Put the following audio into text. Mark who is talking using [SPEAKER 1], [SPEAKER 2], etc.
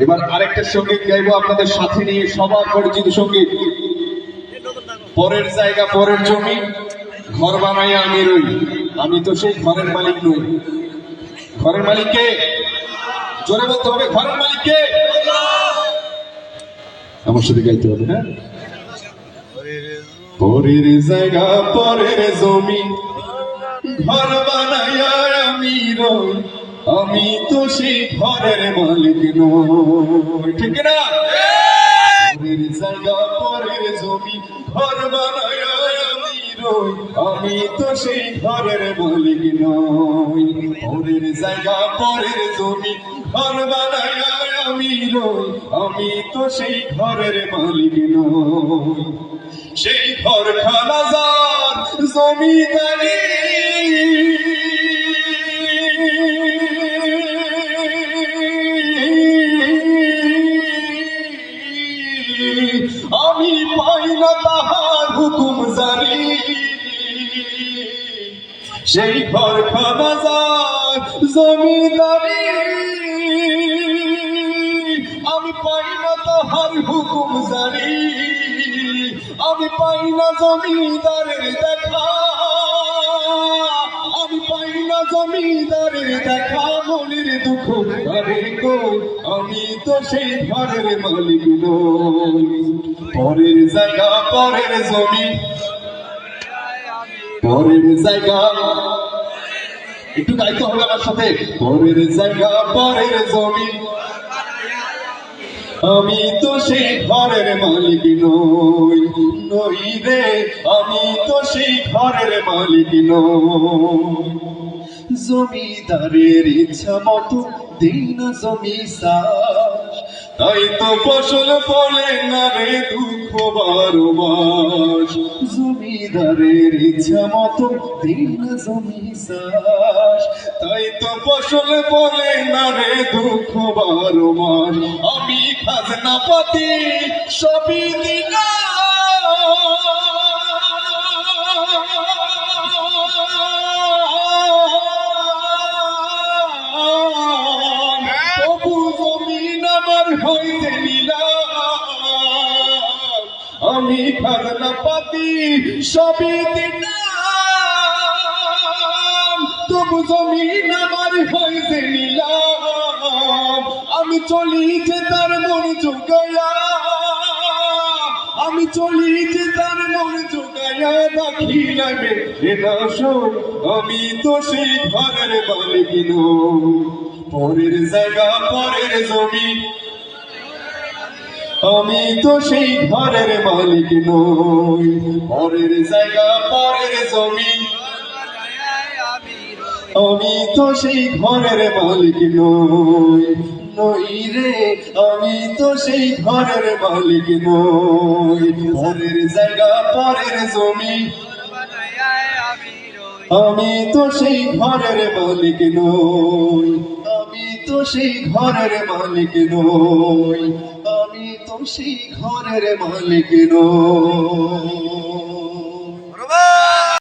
[SPEAKER 1] এবার আরেকটা সঙ্গীত গাইবো আপনাদের সাথে নিয়ে, সবার পরিচিত সঙ্গীত। পরের জায়গা পরের জমি, ঘর বানাইয়া আমি রই, আমি তো সেই ঘরের মালিক নই। ঘরের মালিক কে? জোরে বলতে হবে, ঘরের মালিক কে? আমার সাথে গাইতে হবে, হ্যাঁ। পরের জায়গা পরের জমি, ঘর বানাইয়া আমি রই, আমি তো সেই ঘরের মালিক নই। ঠিক না? পরের জায়গা পরের জমি, ঘর বানাইয়া আমি রই, আমি তো সেই ঘরের মালিক নই। পরের জায়গা পরের জমি, ঘর বানাইয়া আমি রই, আমি তো সেই ঘরের মালিক নই। সেই ঘর খানা যার জমিদারি, আমি পাই না তাহার হুকুম জারি। সেই ঘর খানা যার জমিদারি, আমি পাই না তাহার হুকুম জারি। আমি পাই না জমিদারের দেখা, আমি পাই না জমিদারের দেখা, মনের দুঃখ আরে কই, আমি তো সেই ঘরের মালিক নই। পরের জায়গা পরের জমি, পরের জায়গা, একটু গাইতে হবে আমার সাথে। পরের জায়গা পরের জমি, আমি তো সেই ঘরের মালিক নই, নই রে, আমি তো সেই ঘরের মালিক নই। জমিদারের ইচ্ছা মতো দিই না জমি চাষ, তাই তো ফসল ফলে না রে দুঃখ 12 মাস। জমিদারের ইচ্ছা মতো দিই না জমি চাষ, তাই তো ফসল ফলে না রে দুঃখ 12 মাস। আমি খাজনা পাতি সবই দিলাম, তবু জমিন আমার হইতে নিলাম। আমি খাজনা পাতি সবই দিলাম, তবু জমিন আমার হইতে নিলাম। আমি চলি যে তার মন জোগায়া, আমি চলি যে তার মন জোগায়া, রাখিলামে এনা শোন, আমি তো সেই ঘরের মালিক নই। পরের জায়গা পরের জমি, আমি তো সেই ঘরের মালিক নই। পরের জায়গা পরের জমি, আমি তো সেই ঘরের মালিক নই, নই রে, আমি তো সেই ঘরের মালিক নই। পরের জায়গা পরের জমি, আমি তো সেই ঘরের মালিক নই, আমি তো সেই ঘরের মালিক নই, আমি তো সেই ঘরের মালিক নই।